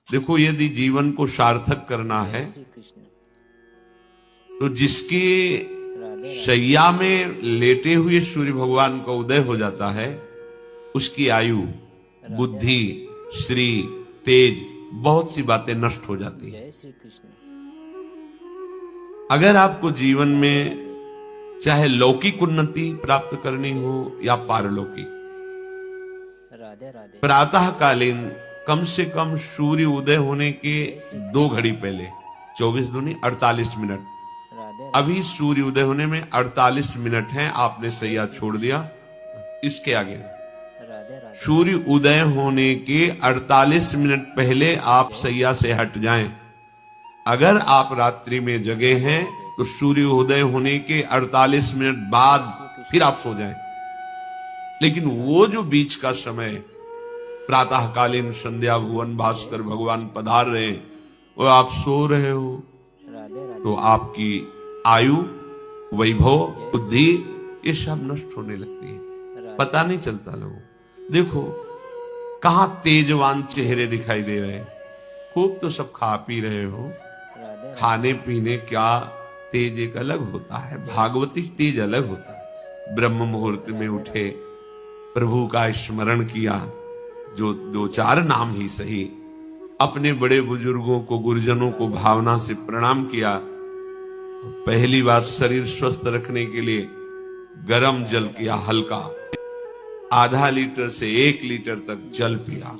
देखो, यदि जीवन को सार्थक करना है तो जिसके शैया में लेटे हुए सूर्य भगवान का उदय हो जाता है, उसकी आयु, बुद्धि, श्री, तेज, बहुत सी बातें नष्ट हो जाती है। अगर आपको जीवन में चाहे लौकिक उन्नति प्राप्त करनी हो या पारलौकिक, प्रातःकालीन कम से कम सूर्य उदय होने के 2 घड़ी पहले, 24 दूनी 48 मिनट, अभी सूर्य उदय होने में 48 मिनट हैं, आपने सैया छोड़ दिया, इसके आगे सूर्य उदय होने के 48 मिनट पहले आप सैया से हट जाएं। अगर आप रात्रि में जगे हैं तो सूर्य उदय होने के 48 मिनट बाद फिर आप सो जाएं। लेकिन वो जो बीच का समय, प्रातःकालीन संध्या भुवन भास्कर भगवान पधार रहे, वो आप सो रहे हो, तो आपकी आयु, वैभव, बुद्धि, ये सब नष्ट होने लगती है, पता नहीं चलता लोगों। देखो कहां तेजवान चेहरे दिखाई दे रहे हैं, खूब तो सब खा पी रहे हो, खाने पीने क्या तेज एक अलग होता है, भागवतिक तेज अलग होता है। ब्रह्म मुहूर्त में उठे, प्रभु का स्मरण किया, जो 2-4 नाम ही सही, अपने बड़े बुजुर्गों को, गुरुजनों को भावना से प्रणाम किया। पहली बात, शरीर स्वस्थ रखने के लिए गरम जल किया, हल्का, आधा लीटर से 1 लीटर तक जल पिया,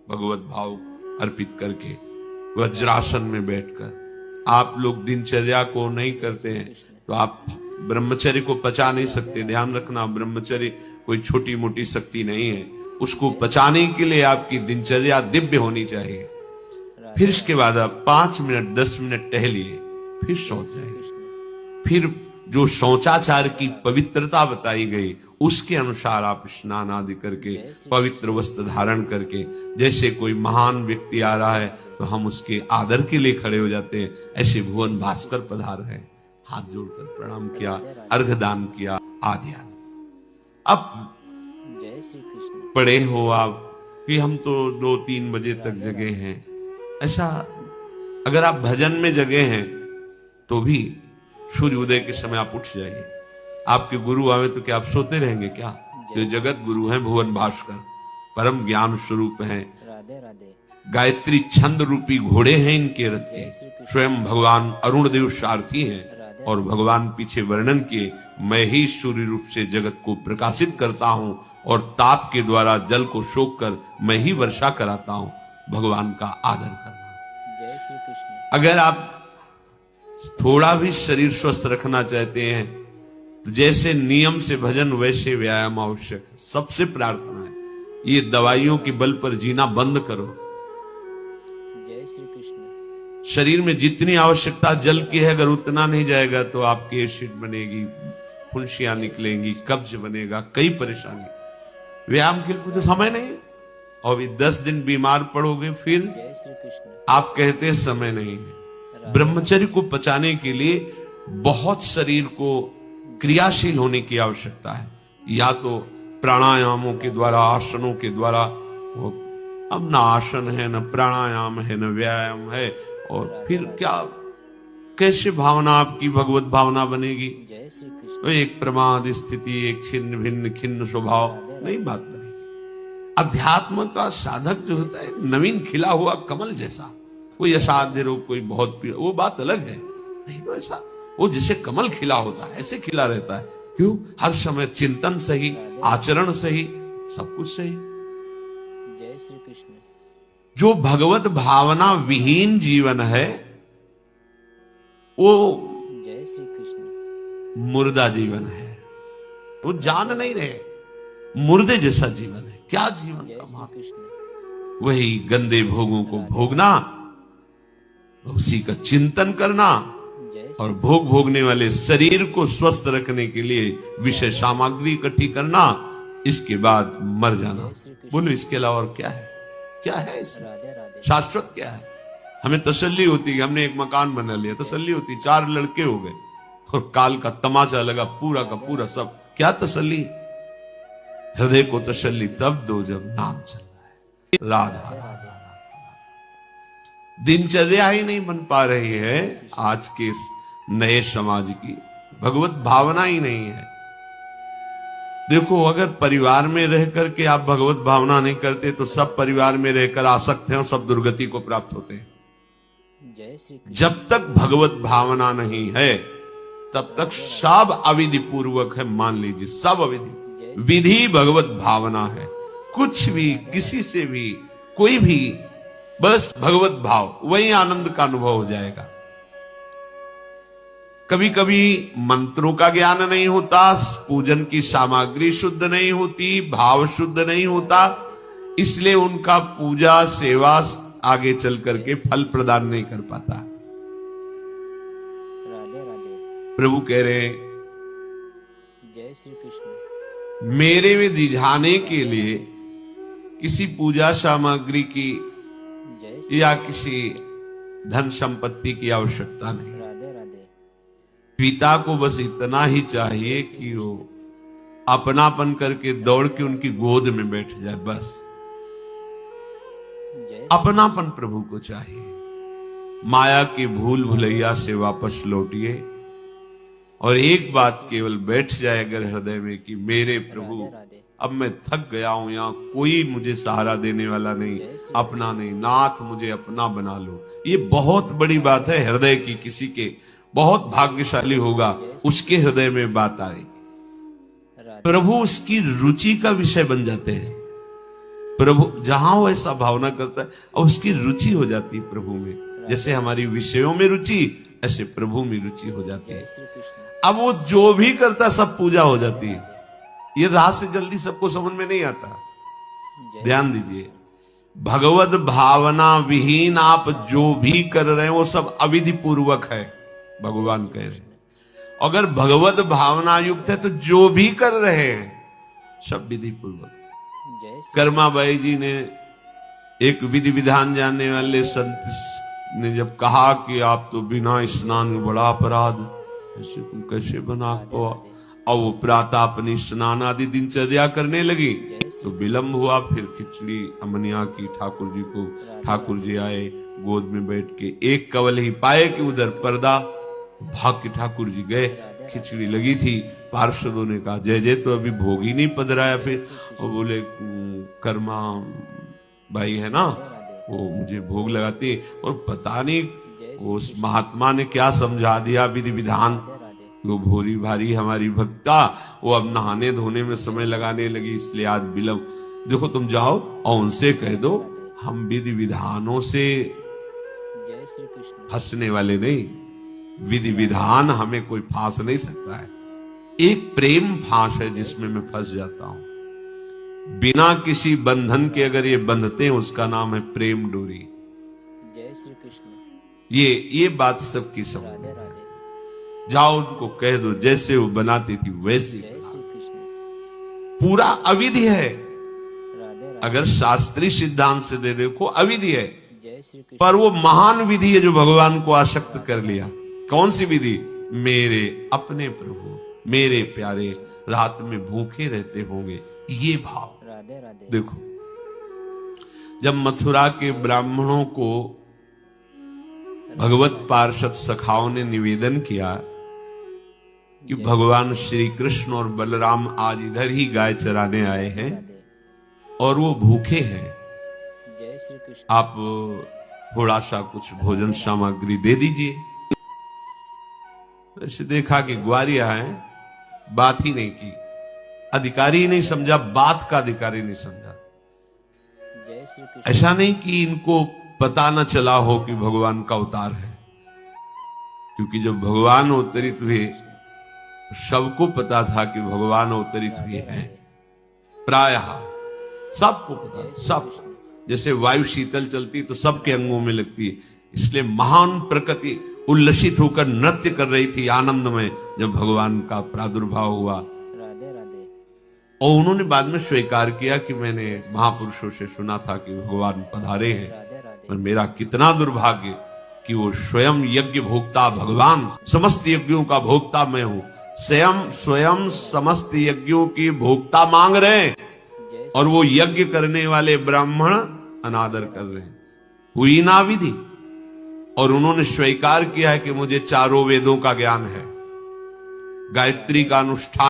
भगवत भाव अर्पित करके, वज्रासन में बैठकर। आप लोग दिनचर्या को नहीं करते हैं तो आप ब्रह्मचर्य को पचा नहीं सकते। ध्यान रखना, ब्रह्मचर्य कोई छोटी मोटी शक्ति नहीं है, उसको पचाने के लिए आपकी दिनचर्या दिव्य होनी चाहिए। फिर इसके बाद आप 5 मिनट 10 मिनट टहलिए, फिर सो जाइए। फिर जो शौचाचार की पवित्रता बताई गई उसके अनुसार आप स्नान आदि करके, पवित्र वस्त्र धारण करके, जैसे कोई महान व्यक्ति आ रहा है तो हम उसके आदर के लिए खड़े हो जाते हैं, ऐसे भुवन भास्कर पधार है, हाथ जोड़कर प्रणाम किया, अर्घदान किया, आदि आदि। अब पढ़े हो आप कि हम तो 2-3 बजे तक जगे हैं, ऐसा अगर आप भजन में जगे हैं तो भी सूर्य उदय के समय आप उठ जाइए। आपके गुरु आवे तो क्या आप सोते रहेंगे क्या? जो जगत गुरु हैं भुवन भास्कर, परम ज्ञान स्वरूप हैं, गायत्री छंद रूपी घोड़े हैं इनके रथ के, स्वयं भगवान अरुण देव सारथी हैं, और भगवान पीछे वर्णन किए, मैं ही सूर्य रूप से जगत को प्रकाशित करता हूं और ताप के द्वारा जल को सोख कर मैं ही वर्षा कराता हूं। भगवान का आदर करना। अगर आप थोड़ा भी शरीर स्वस्थ रखना चाहते हैं तो जैसे नियम से भजन वैसे व्यायाम आवश्यक है। सबसे प्रार्थना है, ये दवाइयों के बल पर जीना बंद करो। शरीर में जितनी आवश्यकता जल की है, अगर उतना नहीं जाएगा तो आपकी एसिड बनेगी, फुंसियां निकलेंगी, कब्ज बनेगा, कई परेशानी। व्यायाम के लिए तो समय नहीं, और भी 10 दिन बीमार पड़ोगे, फिर आप कहते हैं समय नहीं है। ब्रह्मचर्य को पचाने के लिए बहुत शरीर को क्रियाशील होने की आवश्यकता है, या तो प्राणायामों के द्वारा, आसनों के द्वारा। अब ना आसन है, न प्राणायाम है, न व्यायाम है, और फिर क्या, कैसे भावना आपकी भगवत भावना बनेगी? तो एक प्रमाद स्थिति, एक छिन्न भिन्न खिन्न स्वभाव, नहीं बात बनेगी। अध्यात्म का साधक जो होता है नवीन खिला हुआ कमल जैसा, कोई असाध्य रोग, कोई बहुत पीड़ा, वो बात अलग है। नहीं तो ऐसा वो जैसे कमल खिला होता है ऐसे खिला रहता है। क्यों? हर समय चिंतन सही, आचरण सही, सब कुछ सही। जय श्री कृष्ण। जो भगवत भावना विहीन जीवन है वो जय श्री कृष्ण मुर्दा जीवन है, वो जान नहीं रहे, मुर्दे जैसा जीवन है। क्या जीवन का महत्व? वही गंदे भोगों को भोगना, उसी का चिंतन करना, और भोग भोगने वाले शरीर को स्वस्थ रखने के लिए विषय सामग्री इकट्ठी करना, इसके बाद मर जाना। बोलो इसके अलावा और क्या है? क्या है इसमें? शाश्वत क्या है? हमें तसल्ली होती है, हमने एक मकान बना लिया, तसल्ली होती, 4 लड़के हो गए और काल का तमाचा लगा पूरा का पूरा, सब क्या तसल्ली? हृदय को तसल्ली तब दो जब नाम चल रहा है, राधा राधा राधा। दिनचर्या ही नहीं बन पा रही है आज के इस नए समाज की, भगवत भावना ही नहीं है। देखो, अगर परिवार में रह करके आप भगवत भावना नहीं करते तो सब परिवार में रहकर आसक्त हैं और सब दुर्गति को प्राप्त होते हैं। जय श्री कृष्ण। जब तक भगवत भावना नहीं है तब तक सब अविधि पूर्वक है। मान लीजिए, सब अविधि, विधि भगवत भावना है। कुछ भी, किसी से भी, कोई भी, बस भगवत भाव, वही आनंद का अनुभव हो जाएगा। कभी कभी मंत्रों का ज्ञान नहीं होता, पूजन की सामग्री शुद्ध नहीं होती, भाव शुद्ध नहीं होता, इसलिए उनका पूजा सेवा आगे चल करके फल प्रदान नहीं कर पाता। राधे राधे। प्रभु कह रहे हैं, जय श्री कृष्ण। मेरे में रिझाने के लिए किसी पूजा सामग्री की जय श्री या किसी धन संपत्ति की आवश्यकता नहीं। राधे राधे। पिता को बस इतना ही चाहिए कि वो अपनापन करके दौड़ के उनकी गोद में बैठ जाए, बस जय अपनापन प्रभु को चाहिए। माया की भूल भुलैया से वापस लौटिए और एक बात केवल बैठ जाए अगर हृदय में कि मेरे प्रभु, राधे राधे। अब मैं थक गया हूं, यहाँ कोई मुझे सहारा देने वाला नहीं, अपना नहीं, नाथ मुझे अपना बना लो। ये बहुत बड़ी बात है हृदय की। किसी के बहुत भाग्यशाली होगा उसके हृदय में बात आई, राधे प्रभु उसकी रुचि का विषय बन जाते हैं। प्रभु जहां वो ऐसा भावना करता है और उसकी रुचि हो जाती है प्रभु में। जैसे हमारी विषयों में रुचि, ऐसे प्रभु में रुचि हो जाती जय है। श्री कृष्ण। अब वो जो भी करता सब पूजा हो जाती है। ये रात से जल्दी सबको समझ में नहीं आता। जय ध्यान दीजिए, भगवत भावना विहीन आप जो भी कर रहे हैं वो सब अविधि पूर्वक है, भगवान कह रहे हैं। अगर भगवत भावना युक्त है तो जो भी कर रहे हैं सब विधि पूर्वक। जय श्री कर्माबाई जी ने, एक विधि विधान जानने वाले संत ने जब कहा कि आप तो बिना स्नान में बड़ा अपराध, ऐसे तुम कैसे बना पाओ, और वो प्रातः अपनी स्नान आदि दिनचर्या करने लगी तो विलंब हुआ। फिर खिचड़ी अमनिया की ठाकुर जी को, ठाकुर जी आए गोद में बैठ के, एक कवल ही पाए कि उधर पर्दा, भाग के ठाकुर जी गए। खिचड़ी लगी थी, पार्षदों ने कहा जय जय, तो अभी भोग ही नहीं पधराया। फिर और बोले कर्मा भाई है ना, वो मुझे भोग लगाती, और पता नहीं उस महात्मा ने क्या समझा दिया विधि विधान, वो भोरी भारी हमारी भक्ता, वो अब नहाने धोने में समय लगाने लगी, इसलिए आज विलंब। देखो, तुम जाओ और उनसे कह दो हम विधि विधानों से जय श्री कृष्ण। फंसने वाले नहीं, विधि विधान हमें कोई फांस नहीं सकता है। एक प्रेम फांस है जिसमें मैं फंस जाता हूं। बिना किसी बंधन के अगर ये बंधते हैं उसका नाम है प्रेम डोरी। जय श्री कृष्ण। ये बात सबकी समझ राधे में। राधे। जाओ उनको कह दो जैसे वो बनाती थी वैसे जय बना। श्री कृष्ण। पूरा अविधि है। राधे राधे। अगर शास्त्रीय सिद्धांत से दे देखो अविधि है, जय श्री कृष्ण। पर वो महान विधि है जो भगवान को आसक्त कर लिया। कौन सी विधि? मेरे अपने प्रभु, मेरे प्यारे रात में भूखे रहते होंगे, ये भाव। राधे राधे। देखो, जब मथुरा के ब्राह्मणों को भगवत पार्षद सखाओं ने निवेदन किया कि भगवान श्री कृष्ण और बलराम आज इधर ही गाय चराने आए हैं और वो भूखे हैं, जय श्री कृष्ण। आप थोड़ा सा कुछ भोजन सामग्री दे दीजिए। ऐसे देखा कि ग्वारिया है, बात ही नहीं की, अधिकारी ही नहीं समझा, बात का अधिकारी नहीं समझा। जय श्री कृष्ण। ऐसा नहीं कि इनको पता न चला हो कि भगवान का अवतार है, क्योंकि जब भगवान अवतरित हुए सबको पता था कि भगवान अवतरित हुए हैं। प्रायः सबको पता, सब जैसे वायु शीतल चलती तो सबके अंगों में लगती है, इसलिए महान प्रकृति उल्लसित होकर नृत्य कर रही थी आनंद में जब भगवान का प्रादुर्भाव हुआ। राधे राधे। और उन्होंने बाद में स्वीकार किया कि मैंने महापुरुषों से सुना था कि भगवान पधारे हैं, राधे राधे। पर मेरा कितना दुर्भाग्य कि वो स्वयं यज्ञ भोक्ता भगवान, समस्त यज्ञों का भोक्ता मैं हूं, स्वयं समस्त यज्ञों की भोक्ता मांग रहे हैं जय और वो यज्ञ करने वाले ब्राह्मण अनादर कर रहे हैं। हुई ना विधि। और उन्होंने स्वीकार किया है कि मुझे चारों वेदों का ज्ञान है, गायत्री का अनुष्ठान